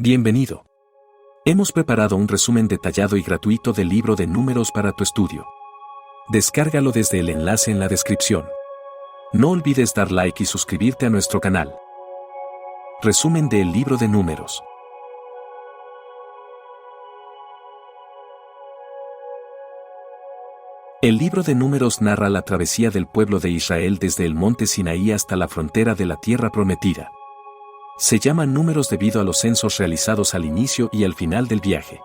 Bienvenido. Hemos preparado un resumen detallado y gratuito del libro de Números para tu estudio. Descárgalo desde el enlace en la descripción. No olvides dar like y suscribirte a nuestro canal. Resumen del libro de Números. El libro de Números narra la travesía del pueblo de Israel desde el monte Sinaí hasta la frontera de la tierra prometida. Se llama Números debido a los censos realizados al inicio y al final del viaje.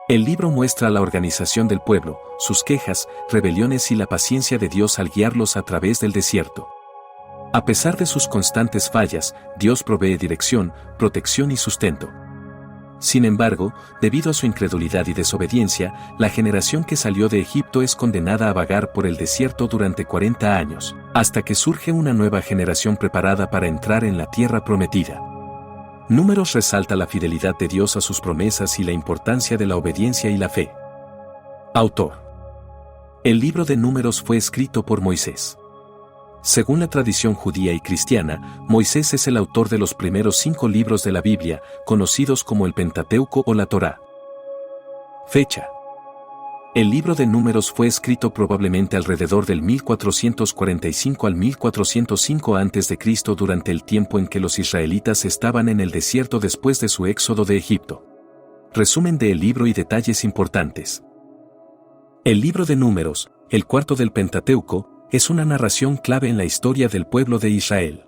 El libro muestra la organización del pueblo, sus quejas, rebeliones y la paciencia de Dios al guiarlos a través del desierto. A pesar de sus constantes fallas, Dios provee dirección, protección y sustento. Sin embargo, debido a su incredulidad y desobediencia, la generación que salió de Egipto es condenada a vagar por el desierto durante 40 años, hasta que surge una nueva generación preparada para entrar en la tierra prometida. Números resalta la fidelidad de Dios a sus promesas y la importancia de la obediencia y la fe. Autor. El libro de Números fue escrito por Moisés. Según la tradición judía y cristiana, Moisés es el autor de los primeros 5 libros de la Biblia, conocidos como el Pentateuco o la Torá. Fecha. El libro de Números fue escrito probablemente alrededor del 1445 al 1405 a.C. durante el tiempo en que los israelitas estaban en el desierto después de su éxodo de Egipto. Resumen del libro y detalles importantes. El libro de Números, el cuarto del Pentateuco, es una narración clave en la historia del pueblo de Israel.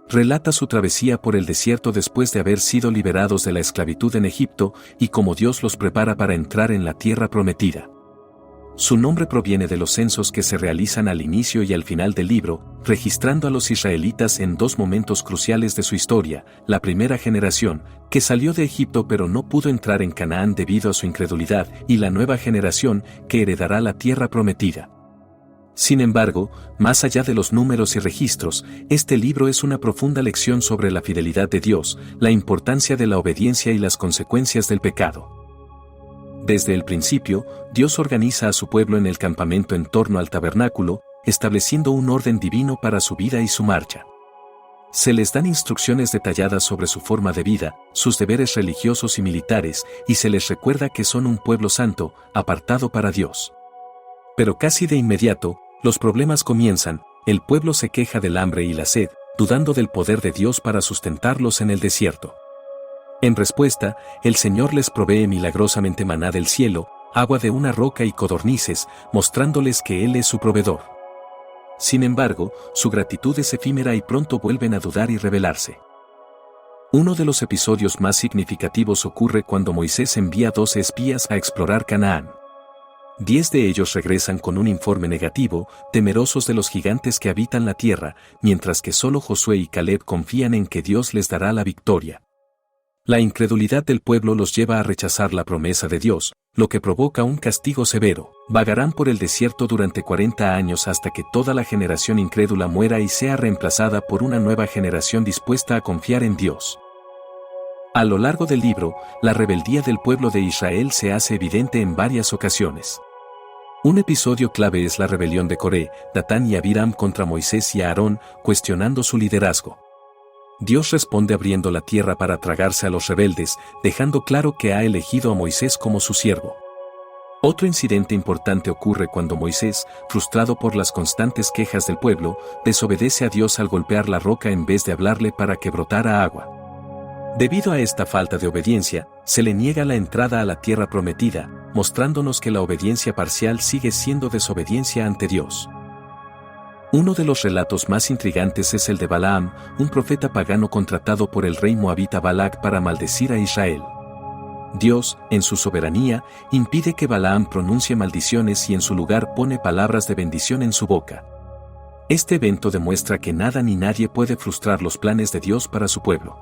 Relata su travesía por el desierto después de haber sido liberados de la esclavitud en Egipto y cómo Dios los prepara para entrar en la tierra prometida. Su nombre proviene de los censos que se realizan al inicio y al final del libro, registrando a los israelitas en 2 momentos cruciales de su historia: la primera generación, que salió de Egipto pero no pudo entrar en Canaán debido a su incredulidad, y la nueva generación, que heredará la tierra prometida. Sin embargo, más allá de los números y registros, este libro es una profunda lección sobre la fidelidad de Dios, la importancia de la obediencia y las consecuencias del pecado. Desde el principio, Dios organiza a su pueblo en el campamento en torno al tabernáculo, estableciendo un orden divino para su vida y su marcha. Se les dan instrucciones detalladas sobre su forma de vida, sus deberes religiosos y militares, y se les recuerda que son un pueblo santo, apartado para Dios. Pero casi de inmediato, los problemas comienzan. El pueblo se queja del hambre y la sed, dudando del poder de Dios para sustentarlos en el desierto. En respuesta, el Señor les provee milagrosamente maná del cielo, agua de una roca y codornices, mostrándoles que Él es su proveedor. Sin embargo, su gratitud es efímera y pronto vuelven a dudar y rebelarse. Uno de los episodios más significativos ocurre cuando Moisés envía 12 espías a explorar Canaán. 10 de ellos regresan con un informe negativo, temerosos de los gigantes que habitan la tierra, mientras que solo Josué y Caleb confían en que Dios les dará la victoria. La incredulidad del pueblo los lleva a rechazar la promesa de Dios, lo que provoca un castigo severo. Vagarán por el desierto durante 40 años hasta que toda la generación incrédula muera y sea reemplazada por una nueva generación dispuesta a confiar en Dios. A lo largo del libro, la rebeldía del pueblo de Israel se hace evidente en varias ocasiones. Un episodio clave es la rebelión de Coré, Datán y Abiram contra Moisés y Aarón, cuestionando su liderazgo. Dios responde abriendo la tierra para tragarse a los rebeldes, dejando claro que ha elegido a Moisés como su siervo. Otro incidente importante ocurre cuando Moisés, frustrado por las constantes quejas del pueblo, desobedece a Dios al golpear la roca en vez de hablarle para que brotara agua. Debido a esta falta de obediencia, se le niega la entrada a la tierra prometida, mostrándonos que la obediencia parcial sigue siendo desobediencia ante Dios. Uno de los relatos más intrigantes es el de Balaam, un profeta pagano contratado por el rey moabita Balac para maldecir a Israel. Dios, en su soberanía, impide que Balaam pronuncie maldiciones y en su lugar pone palabras de bendición en su boca. Este evento demuestra que nada ni nadie puede frustrar los planes de Dios para su pueblo.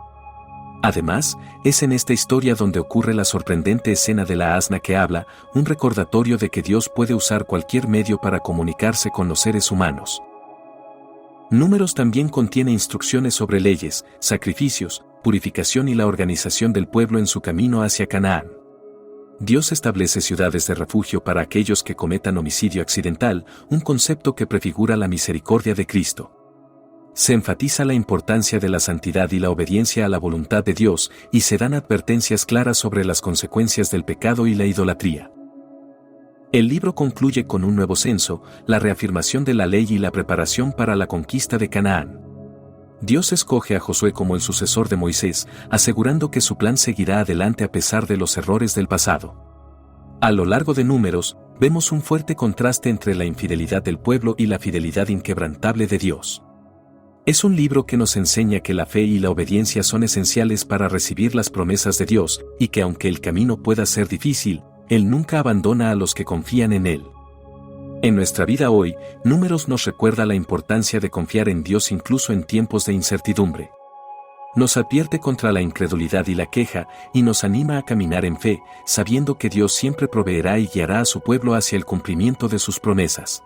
Además, es en esta historia donde ocurre la sorprendente escena de la asna que habla, un recordatorio de que Dios puede usar cualquier medio para comunicarse con los seres humanos. Números también contiene instrucciones sobre leyes, sacrificios, purificación y la organización del pueblo en su camino hacia Canaán. Dios establece ciudades de refugio para aquellos que cometan homicidio accidental, un concepto que prefigura la misericordia de Cristo. Se enfatiza la importancia de la santidad y la obediencia a la voluntad de Dios, y se dan advertencias claras sobre las consecuencias del pecado y la idolatría. El libro concluye con un nuevo censo, la reafirmación de la ley y la preparación para la conquista de Canaán. Dios escoge a Josué como el sucesor de Moisés, asegurando que su plan seguirá adelante a pesar de los errores del pasado. A lo largo de Números, vemos un fuerte contraste entre la infidelidad del pueblo y la fidelidad inquebrantable de Dios. Es un libro que nos enseña que la fe y la obediencia son esenciales para recibir las promesas de Dios, y que aunque el camino pueda ser difícil, Él nunca abandona a los que confían en Él. En nuestra vida hoy, Números nos recuerda la importancia de confiar en Dios incluso en tiempos de incertidumbre. Nos advierte contra la incredulidad y la queja, y nos anima a caminar en fe, sabiendo que Dios siempre proveerá y guiará a su pueblo hacia el cumplimiento de sus promesas.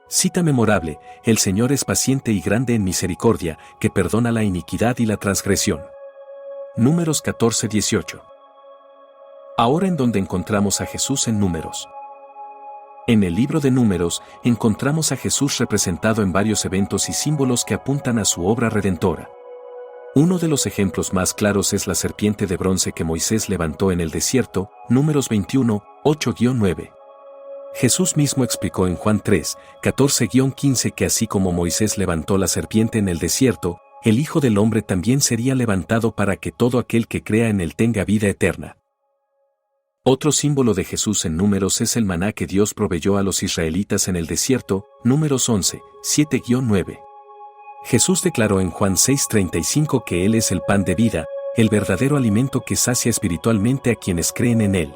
Cita memorable: el Señor es paciente y grande en misericordia, que perdona la iniquidad y la transgresión. Números 14:18. Ahora en donde encontramos a Jesús en Números. En el libro de Números, encontramos a Jesús representado en varios eventos y símbolos que apuntan a su obra redentora. Uno de los ejemplos más claros es la serpiente de bronce que Moisés levantó en el desierto, Números 21, 8-9. Jesús mismo explicó en Juan 3, 14-15 que así como Moisés levantó la serpiente en el desierto, el Hijo del Hombre también sería levantado para que todo aquel que crea en él tenga vida eterna. Otro símbolo de Jesús en Números es el maná que Dios proveyó a los israelitas en el desierto, Números 11, 7-9. Jesús declaró en Juan 6:35 que Él es el pan de vida, el verdadero alimento que sacia espiritualmente a quienes creen en Él.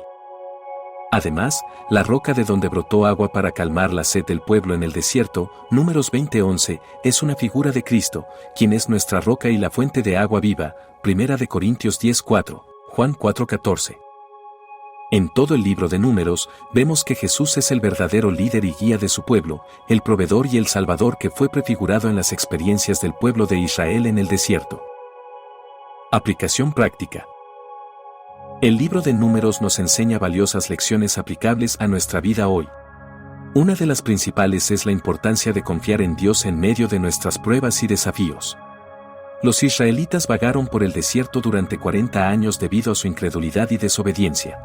Además, la roca de donde brotó agua para calmar la sed del pueblo en el desierto, Números 20:11, es una figura de Cristo, quien es nuestra roca y la fuente de agua viva, 1 Corintios 10:4, Juan 4:14. En todo el libro de Números, vemos que Jesús es el verdadero líder y guía de su pueblo, el proveedor y el salvador que fue prefigurado en las experiencias del pueblo de Israel en el desierto. Aplicación práctica. El libro de Números nos enseña valiosas lecciones aplicables a nuestra vida hoy. Una de las principales es la importancia de confiar en Dios en medio de nuestras pruebas y desafíos. Los israelitas vagaron por el desierto durante 40 años debido a su incredulidad y desobediencia.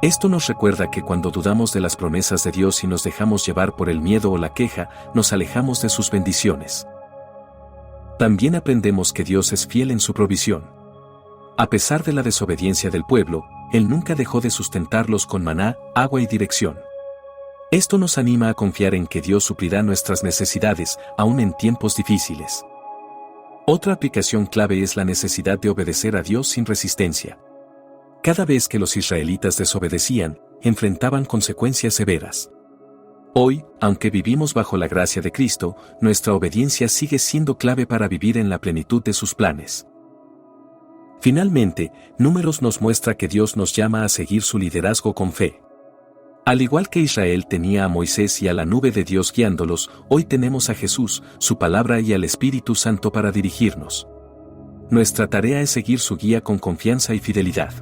Esto nos recuerda que cuando dudamos de las promesas de Dios y nos dejamos llevar por el miedo o la queja, nos alejamos de sus bendiciones. También aprendemos que Dios es fiel en su provisión. A pesar de la desobediencia del pueblo, Él nunca dejó de sustentarlos con maná, agua y dirección. Esto nos anima a confiar en que Dios suplirá nuestras necesidades, aún en tiempos difíciles. Otra aplicación clave es la necesidad de obedecer a Dios sin resistencia. Cada vez que los israelitas desobedecían, enfrentaban consecuencias severas. Hoy, aunque vivimos bajo la gracia de Cristo, nuestra obediencia sigue siendo clave para vivir en la plenitud de sus planes. Finalmente, Números nos muestra que Dios nos llama a seguir su liderazgo con fe. Al igual que Israel tenía a Moisés y a la nube de Dios guiándolos, hoy tenemos a Jesús, su palabra y al Espíritu Santo para dirigirnos. Nuestra tarea es seguir su guía con confianza y fidelidad.